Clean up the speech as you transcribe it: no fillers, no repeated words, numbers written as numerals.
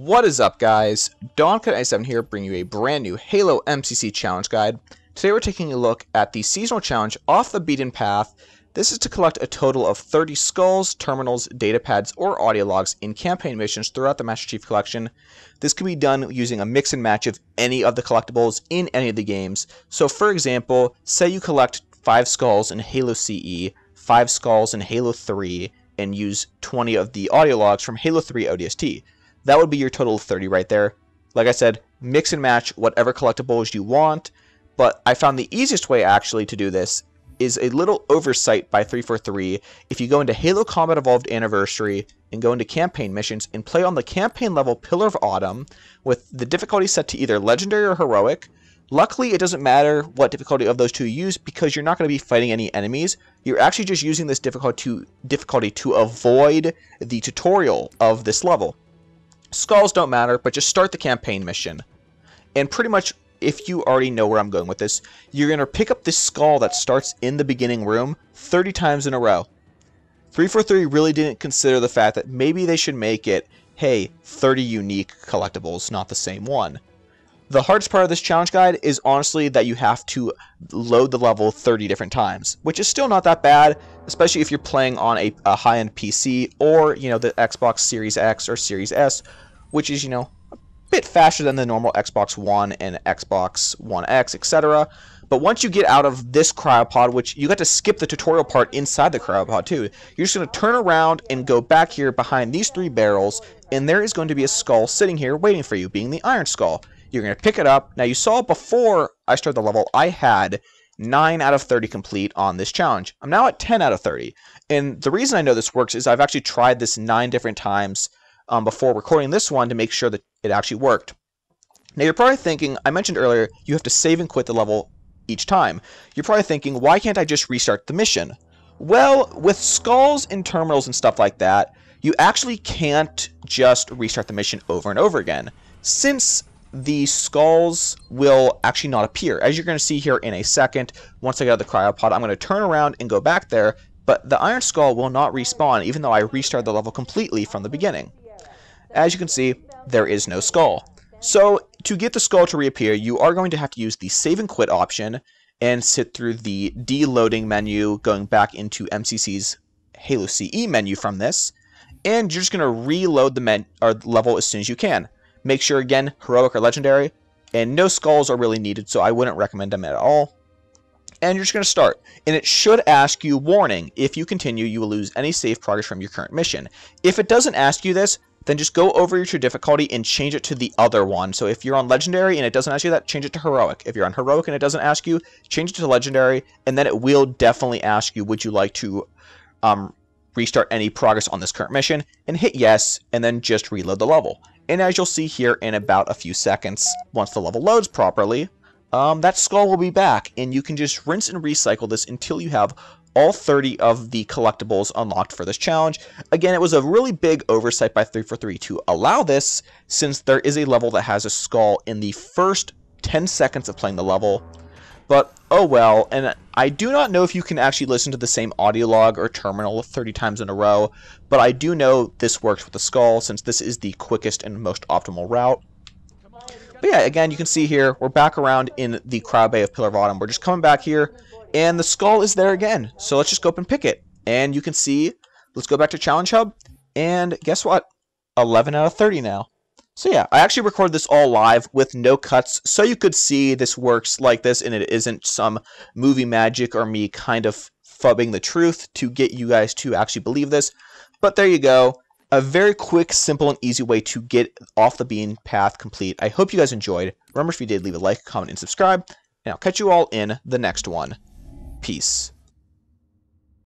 What is up, guys? DawnCut97 here, bringing you a brand new Halo MCC challenge guide. Today we're taking a look at the seasonal challenge Off the Beaten Path. This is to collect a total of 30 skulls, terminals, datapads, or audio logs in campaign missions throughout the Master Chief Collection. This can be done using a mix and match of any of the collectibles in any of the games. So for example, say you collect 5 skulls in Halo CE, 5 skulls in Halo 3, and use 20 of the audio logs from Halo 3 ODST. That would be your total of 30 right there. Like I said, mix and match whatever collectibles you want, but I found the easiest way actually to do this is a little oversight by 343. If you go into Halo Combat Evolved Anniversary and go into campaign missions and play on the campaign level Pillar of Autumn with the difficulty set to either Legendary or Heroic. Luckily, it doesn't matter what difficulty of those two you use because you're not going to be fighting any enemies. You're actually just using this difficulty to avoid the tutorial of this level. Skulls don't matter, but just start the campaign mission. And pretty much, if you already know where I'm going with this, you're going to pick up this skull that starts in the beginning room 30 times in a row. 343 really didn't consider the fact that maybe they should make it, hey, 30 unique collectibles, not the same one. The hardest part of this challenge guide is honestly that you have to load the level 30 different times, which is still not that bad, especially if you're playing on a high-end PC or, the Xbox Series X or Series S, which is, a bit faster than the normal Xbox One and Xbox One X, etc. But once you get out of this cryopod, which you got to skip the tutorial part inside the cryopod too, you're just going to turn around and go back here behind these 3 barrels, and there is going to be a skull sitting here waiting for you, being the Iron Skull. You're going to pick it up. Now, you saw before I started the level, I had 9 out of 30 complete on this challenge. I'm now at 10 out of 30. And the reason I know this works is I've actually tried this 9 different times before recording this one to make sure that it actually worked. Now, you're probably thinking, I mentioned earlier, you have to save and quit the level each time. You're probably thinking, why can't I just restart the mission? Well, with skulls and terminals and stuff like that, you actually can't just restart the mission over and over again, since the skulls will actually not appear. As you're going to see here in a second, once I get out of the cryopod, I'm going to turn around and go back there, but the Iron Skull will not respawn, even though I restarted the level completely from the beginning. As you can see, there is no skull. So, to get the skull to reappear, you are going to have to use the save and quit option and sit through the deloading menu, going back into MCC's Halo CE menu from this, and you're just going to reload the level as soon as you can. Make sure, again, Heroic or Legendary, and no skulls are really needed, so I wouldn't recommend them at all. And you're just going to start. And it should ask you, warning, if you continue, you will lose any save progress from your current mission. If it doesn't ask you this, then just go over your difficulty and change it to the other one. So if you're on Legendary and it doesn't ask you that, change it to Heroic. If you're on Heroic and it doesn't ask you, change it to Legendary, and then it will definitely ask you, would you like to restart any progress on this current mission, and hit yes, and then just reload the level. And as you'll see here in about a few seconds, once the level loads properly, that skull will be back, and you can just rinse and recycle this until you have all 30 of the collectibles unlocked for this challenge. Again, it was a really big oversight by 343 to allow this, since there is a level that has a skull in the first 10 seconds of playing the level. But, oh well, and I do not know if you can actually listen to the same audio log or terminal 30 times in a row, but I do know this works with the skull, since this is the quickest and most optimal route. But yeah, again, you can see here, we're back around in the Cryo Bay of Pillar of Autumn. We're just coming back here, and the skull is there again. So let's just go up and pick it. And you can see, let's go back to Challenge Hub, and guess what? 11 out of 30 now. So yeah, I actually recorded this all live with no cuts, so you could see this works like this, and it isn't some movie magic or me kind of fubbing the truth to get you guys to actually believe this. But there you go. A very quick, simple, and easy way to get Off the Beaten Path complete. I hope you guys enjoyed. Remember, if you did, leave a like, comment, and subscribe. And I'll catch you all in the next one. Peace.